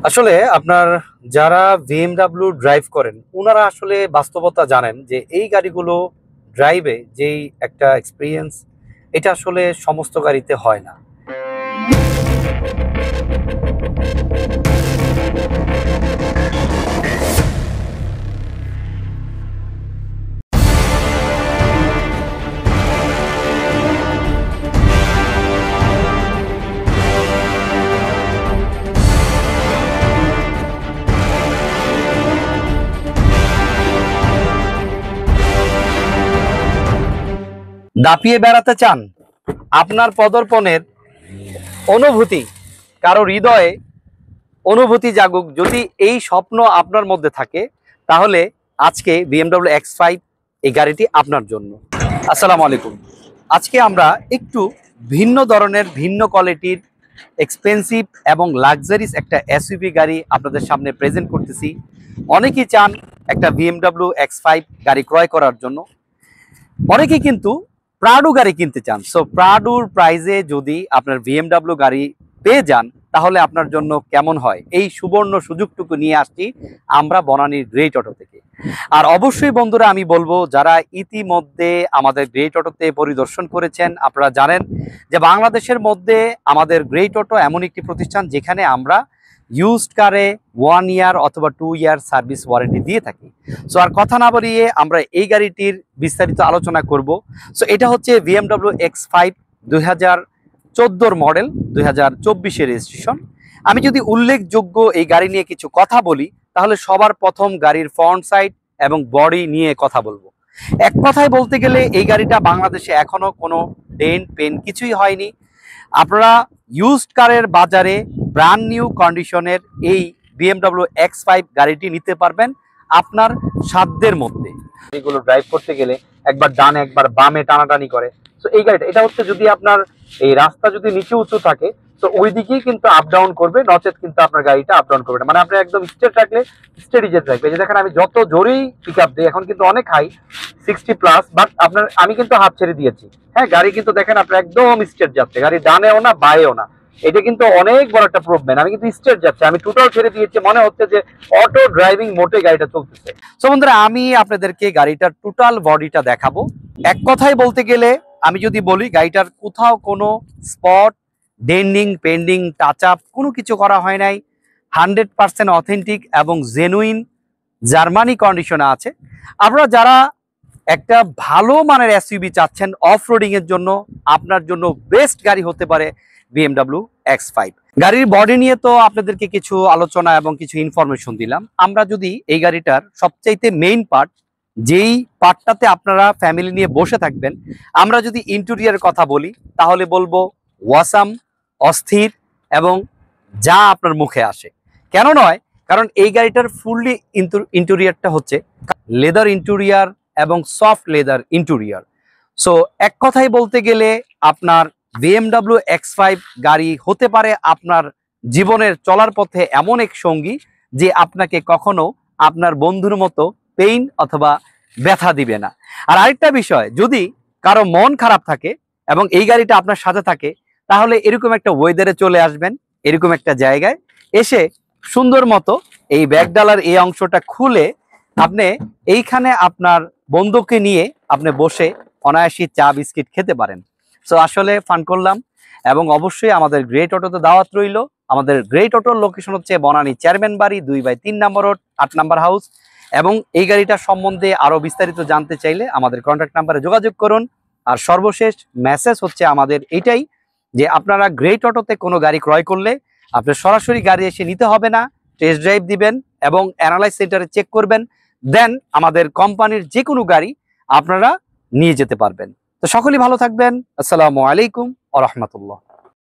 আসলে আপনার যারা বিএমডাব্লিউ ড্রাইভ করেন ওনারা আসলে বাস্তবতা জানেন যে এই গাড়িগুলো ড্রাইভে যেই একটা এক্সপিরিয়েন্স এটা আসলে সমস্ত গাড়িতে হয় না। দাপিয়ে বেড়াতে চান, আপনার পদর্পণের অনুভূতি কারো হৃদয়ে অনুভূতি জাগুক, যদি এই স্বপ্ন আপনার মধ্যে থাকে তাহলে আজকে বিএমডাব্লিউ X5 এই গাড়িটি আপনার জন্য। আসসালামু আলাইকুম। আজকে আমরা একটু ভিন্ন ধরনের ভিন্ন কোয়ালিটির এক্সপেন্সিভ এবং লাক্সারিস একটা এসইউভি গাড়ি আপনাদের সামনে প্রেজেন্ট করতেছি। অনেকেই চান একটা বিএমডাব্লিউ X5 গাড়ি ক্রয় করার জন্য, অনেকেই কিন্তু প্রাডো গাড়ি কিনতে চান। সো প্রাডোর প্রাইজে যদি আপনার বিএমডাব্লিউ গাড়ি পেয়ে যান তাহলে আপনার জন্য কেমন হয়, এই সুবর্ণ সুযোগটুকু নিয়ে আসছি আমরা বনানীর গ্রেট অটো থেকে। আর অবশ্যই বন্ধুরা আমি বলবো, যারা ইতিমধ্যে আমাদের গ্রেট অটোতে পরিদর্শন করেছেন আপনারা জানেন যে বাংলাদেশের মধ্যে আমাদের গ্রেট অটো এমন একটি প্রতিষ্ঠান যেখানে আমরা ইউজড কারে 1 ইয়ার অথবা 2 ইয়ার সার্ভিস ওয়ারেন্টি দিয়ে থাকি। সো আর কথা না বাড়িয়ে আমরা এই গাড়িটির বিস্তারিত আলোচনা করব। সো এটা হচ্ছে বিএমডাব্লিউ X5 2014 মডেল, 2024 রেজিস্ট্রেশন। আমি যদি উল্লেখযোগ্য এই গাড়ি নিয়ে কিছু কথা বলি তাহলে সবার প্রথম গাড়ির ফ্রন্ট সাইড এবং বডি নিয়ে কথা বলবো। এক কথায় বলতে গেলে এই গাড়িটা বাংলাদেশে এখনো কোনো ডেন্ট পেন কিছুই হয়নি। আপনারা ইউজড কারের বাজারে ব্র্যান্ড নিউ কন্ডিশনের এই বিএমডাব্লিউ X5 গাড়িটি নিতে পারবেন আপনার সাধ্যের মধ্যে। এগুলো ড্রাইভ করতে গেলে একবার ডানে একবার বামে টানাটানি করে। তো এই গাড়িটা এটা হচ্ছে, যদি আপনার এই রাস্তা যদি নিচু উঁচু থাকে তো ওই দিকেই কিন্তু আপ ডাউন করবে, নচেত কিন্তু আপনার গাড়িটা আপ ডাউন করবে না। মানে আপনি একদম স্ট্রেট রাখলে স্টেডি যেতে থাকবে। যে দেখেন আমি যত জোরেই পিক আপ দিই, এখন কিন্তু অনেক হাই 60+, বাট আপনার আমি কিন্তু হাত ছেড়ে দিয়েছি। হ্যাঁ, গাড়ি কিন্তু দেখেন আপনার একদম স্ট্রেট যাচ্ছে, গাড়ি ডানেও না বায়েও না। এটা কিন্তু অনেক বড় একটা প্রবলেম। আমি কিন্তু স্ট্রেট যাচ্ছে, আমি টোটাল ছেড়ে দিয়েছি, মনে হচ্ছে যে অটো ড্রাইভিং মোটে গাড়িটা চলতেছে। সো বন্ধুরা আমি আপনাদেরকে গাড়িটার টোটাল বডিটা দেখাবো। এক কথায় বলতে গেলে আমি যদি বলি গাড়িটার কোথাও কোনো স্পট ডেন্ডিং পেন্ডিং টাচ আপ কোনো কিছু করা হয় নাই, 100% অথেন্টিক এবং জেনুইন জার্মানি কন্ডিশনে আছে। আপনারা যারা একটা ভালো মানের এসইউভি চাচ্ছেন অফ রোডিং এর জন্য, আপনার জন্য বেস্ট গাড়ি হতে পারে বিএমডাব্লিউ X5। গাড়ির বডি নিয়ে তো আপনাদেরকে কিছু আলোচনা এবং কিছু ইনফরমেশন দিলাম। আমরা যদি এই গাড়িটার সবচাইতে মেইন পার্ট, যেই পার্টটাতে আপনারা ফ্যামিলি নিয়ে বসে থাকবেন, আমরা যদি ইন্টেরিয়রের কথা বলি তাহলে বলবো ওয়াসাম, অস্থির এবং যা আপনার মুখে আসে। কেন নয়, কারণ এই গাড়িটার ফুললি ইন্টেরিয়রটা হচ্ছে লেদার ইন্টেরিয়র এবং সফট লেদার ইন্টেরিয়র। সো এক কথাই বলতে গেলে আপনার বিএমডাব্লিউ X5 গাড়ি হতে পারে আপনার জীবনের চলার পথে এমন এক সঙ্গী যে আপনাকে কখনো আপনার বন্ধুর মতো পেইন অথবা ব্যথা দিবে না। আর আরেকটা বিষয়, যদি কারো মন খারাপ থাকে এবং এই গাড়িটা আপনার সাথে থাকে তাহলে এরকম একটা ওয়েদারে চলে আসবেন, এরকম একটা জায়গায় এসে সুন্দর মতো এই ব্যাগডালার এই অংশটা খুলে আপনি এইখানে আপনার বন্ধুকে নিয়ে আপনি বসে অনায়াসী চা বিস্কিট খেতে পারেন। সো আসলে ফান করলাম এবং অবশ্যই আমাদের গ্রেট অটোতে দাওয়াত রইল। আমাদের গ্রেট অটোর লোকেশন হচ্ছে বনানী চেয়ারম্যান বাড়ি 2/3 নম্বর রোড 8 নম্বর হাউস। এবং এই গাড়িটা সম্বন্ধে আরো বিস্তারিত জানতে চাইলে আমাদের কন্ট্যাক্ট নাম্বারে যোগাযোগ করুন। আর সর্বশেষ মেসেজ হচ্ছে আমাদের এটাই যে আপনারা গ্রেট অটোতে কোনো গাড়ি ক্রয় করলে আপনার সরাসরি গাড়ি এসে নিতে হবে না, টেস্ট ড্রাইভ দিবেন এবং অ্যানালাইজ সেন্টারে চেক করবেন, দেন আমাদের কোম্পানির যে কোনো গাড়ি আপনারা নিয়ে যেতে পারবেন। তো সকলেই ভালো থাকবেন। আসসালামু আলাইকুম ওয়া রাহমাতুল্লাহ।